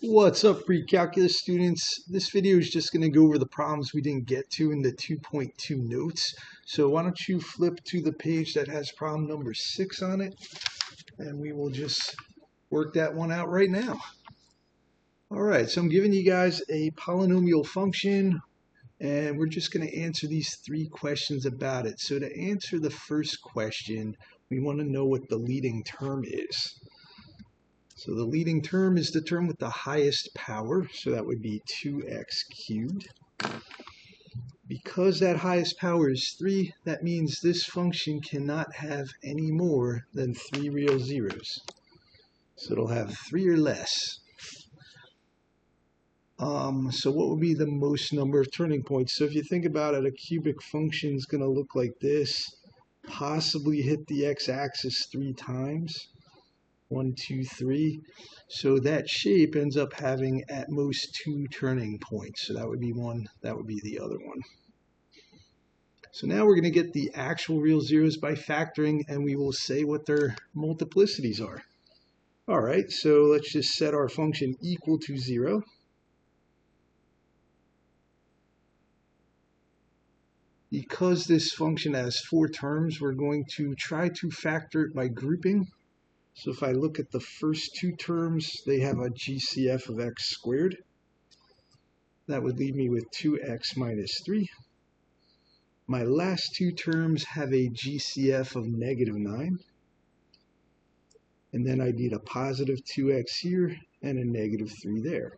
What's up, pre-calculus students? This video is just going to go over the problems we didn't get to in the 2.2 notes. So why don't you flip to the page that has problem number 6 on it, and we will just work that one out right now. All right, so I'm giving you guys a polynomial function, and we're just going to answer these 3 questions about it. So to answer the first question, we want to know what the leading term is. So the leading term is the term with the highest power, so that would be 2x cubed. Because that highest power is 3, that means this function cannot have any more than 3 real zeros. So it'll have 3 or less. So what would be the most number of turning points? So if you think about it, a cubic function is going to look like this. Possibly hit the x-axis 3 times. 1, 2, 3. So that shape ends up having at most 2 turning points. So that would be one, that would be the other one. So now we're going to get the actual real zeros by factoring, and we will say what their multiplicities are. All right, so let's just set our function equal to 0. Because this function has 4 terms, we're going to try to factor it by grouping. So if I look at the first 2 terms, they have a GCF of x squared. That would leave me with 2x minus 3. My last 2 terms have a GCF of negative 9. And then I need a positive 2x here and a negative 3 there.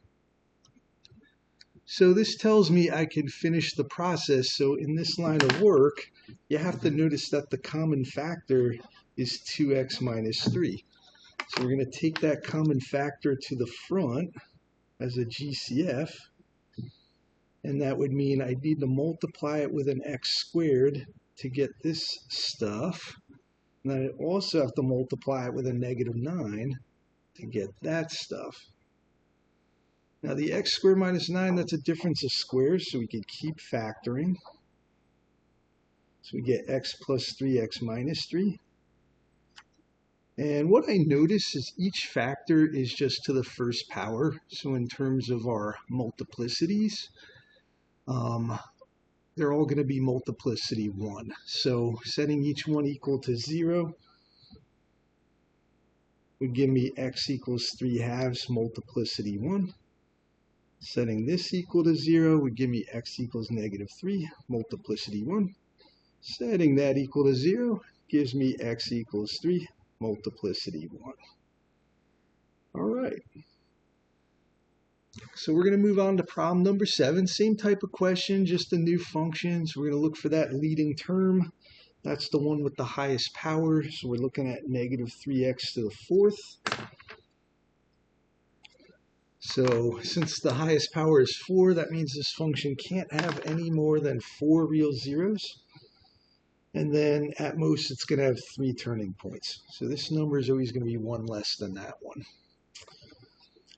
So this tells me I can finish the process. So in this line of work, you have to notice that the common factor is 2x minus 3. So we're going to take that common factor to the front as a GCF, and that would mean I need to multiply it with an x squared to get this stuff. And then I also have to multiply it with a negative 9 to get that stuff. Now the x squared minus 9, that's a difference of squares, so we can keep factoring. So we get x plus 3x minus 3. And what I notice is each factor is just to the first power. So in terms of our multiplicities, they're all going to be multiplicity 1. So setting each one equal to 0 would give me x equals 3 halves multiplicity 1. Setting this equal to 0 would give me x equals negative 3 multiplicity 1. Setting that equal to 0 gives me x equals 3 multiplicity 1. All right. So we're going to move on to problem number 7. Same type of question, just a new function. So we're going to look for that leading term. That's the one with the highest power. So we're looking at negative 3x to the 4th. So since the highest power is 4, that means this function can't have any more than 4 real zeros. And then at most it's going to have 3 turning points. So this number is always going to be 1 less than that one.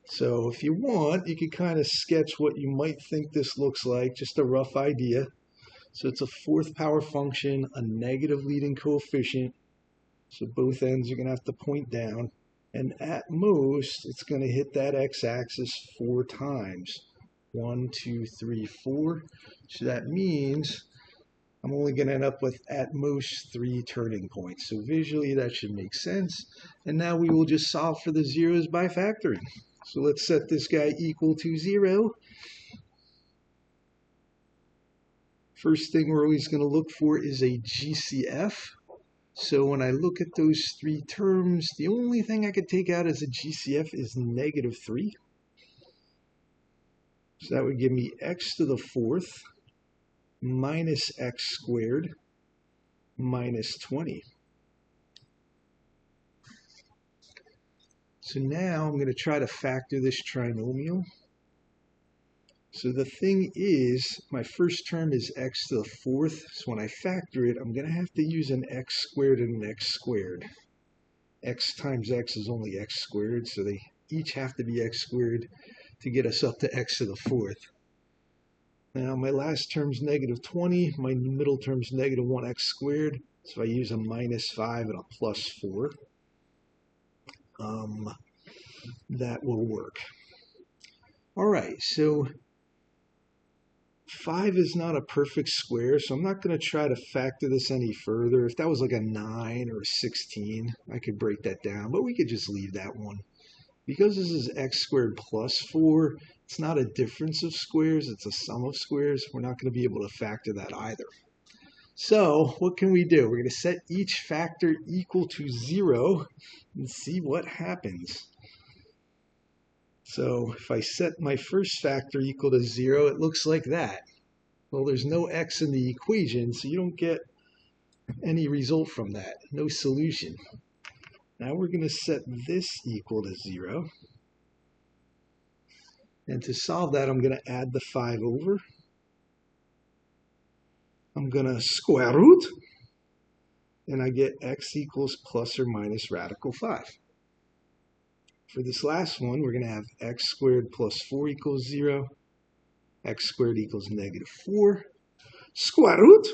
So if you want, you can kind of sketch what you might think this looks like, just a rough idea. So it's a 4th power function, a negative leading coefficient. So both ends are going to have to point down. And at most, it's going to hit that x-axis 4 times. 1, 2, 3, 4. So that means I'm only going to end up with at most 3 turning points. So visually that should make sense. And now we will just solve for the zeros by factoring. So let's set this guy equal to 0. First thing we're always going to look for is a GCF. So when I look at those 3 terms, the only thing I could take out as a GCF is negative 3. So that would give me x to the 4th. Minus x squared minus 20. So now I'm going to try to factor this trinomial. So the thing is, my first term is x to the 4th. So when I factor it, I'm going to have to use an x squared and an x squared. X times x is only x squared, so they each have to be x squared to get us up to x to the 4th. Now my last term's negative 20, my middle term's negative 1x squared, so I use a minus 5 and a plus 4. That will work. All right, so 5 is not a perfect square, so I'm not going to try to factor this any further. If that was like a 9 or a 16, I could break that down, but we could just leave that one. Because this is x squared plus 4, it's not a difference of squares, it's a sum of squares. We're not going to be able to factor that either. So what can we do? We're going to set each factor equal to 0 and see what happens. So if I set my first factor equal to 0, it looks like that. Well, there's no x in the equation, so you don't get any result from that, no solution. Now we're going to set this equal to 0. And to solve that, I'm going to add the 5 over. I'm going to square root, and I get x equals plus or minus radical 5. For this last one, we're going to have x squared plus 4 equals 0. X squared equals negative 4. Square root.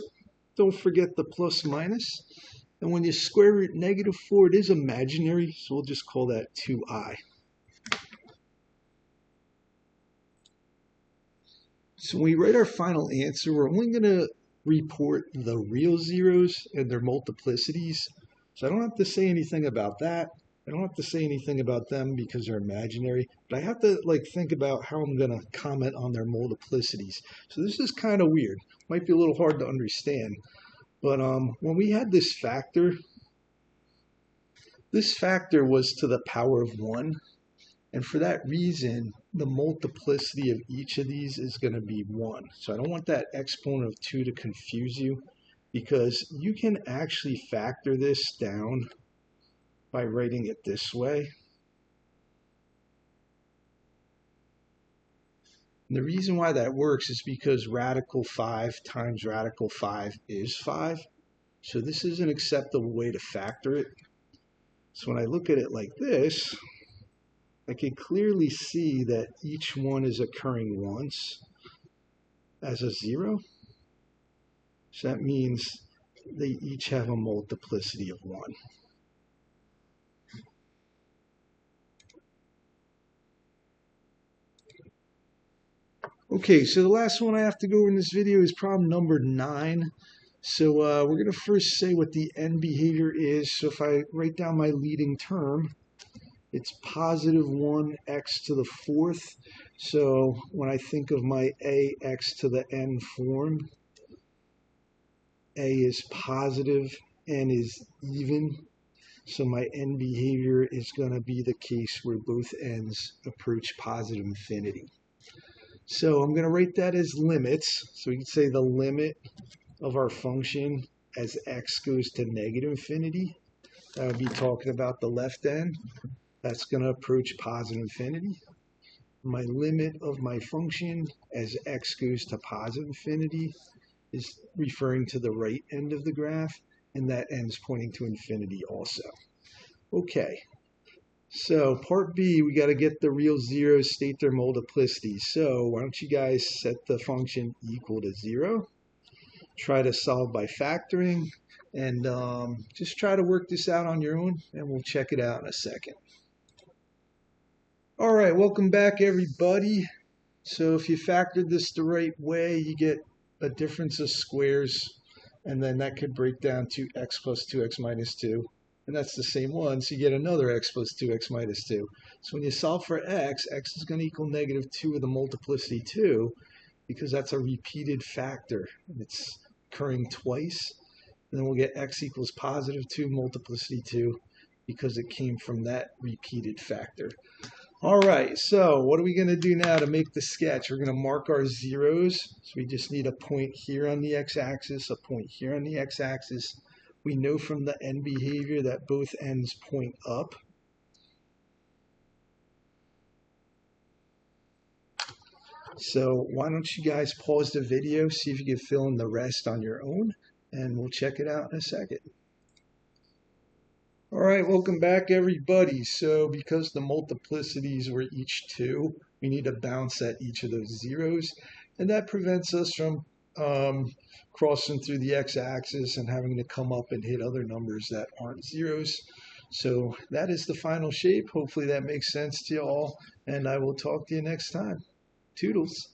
Don't forget the plus minus. And when you square root negative 4, it is imaginary, so we'll just call that 2i. So when we write our final answer, we're only going to report the real zeros and their multiplicities. So I don't have to say anything about that. I don't have to say anything about them because they're imaginary, but I have to think about how I'm going to comment on their multiplicities. So this is kind of weird. Might be a little hard to understand. But when we had this factor was to the power of 1. And for that reason, the multiplicity of each of these is going to be 1. So I don't want that exponent of 2 to confuse you, because you can actually factor this down by writing it this way. And the reason why that works is because radical 5 times radical 5 is 5. So this is an acceptable way to factor it. So when I look at it like this, I can clearly see that each one is occurring once as a 0. So that means they each have a multiplicity of 1. Okay, so the last one I have to go over in this video is problem number 9. So we're going to first say what the end behavior is. So if I write down my leading term, it's positive 1x to the 4th. So when I think of my ax to the n form, a is positive, n is even. So my end behavior is going to be the case where both ends approach positive infinity. So I'm going to write that as limits. So we can say the limit of our function as x goes to negative infinity. That would be talking about the left end. That's going to approach positive infinity. My limit of my function as x goes to positive infinity is referring to the right end of the graph, and that end's pointing to infinity also. Okay. So part B, we got to get the real zeros, state their multiplicity. So why don't you guys set the function equal to 0. Try to solve by factoring, and just try to work this out on your own, and we'll check it out in a second. All right, welcome back everybody. So if you factored this the right way, you get a difference of squares, and then that could break down to x plus 2x minus 2. And that's the same one, so you get another x plus 2x minus 2. So when you solve for x is going to equal negative 2 with a multiplicity 2, because that's a repeated factor. It's occurring twice. And then we'll get x equals positive 2 multiplicity 2, because it came from that repeated factor. All right, so what are we going to do now to make the sketch? We're going to mark our zeros. So we just need a point here on the x-axis, a point here on the x-axis. We know from the end behavior that both ends point up. So why don't you guys pause the video, see if you can fill in the rest on your own, and we'll check it out in a second. All right, welcome back everybody. So because the multiplicities were each 2, we need to bounce at each of those zeros, and that prevents us from crossing through the x-axis and having to come up and hit other numbers that aren't zeros. So that is the final shape. Hopefully that makes sense to you all, and I will talk to you next time. Toodles.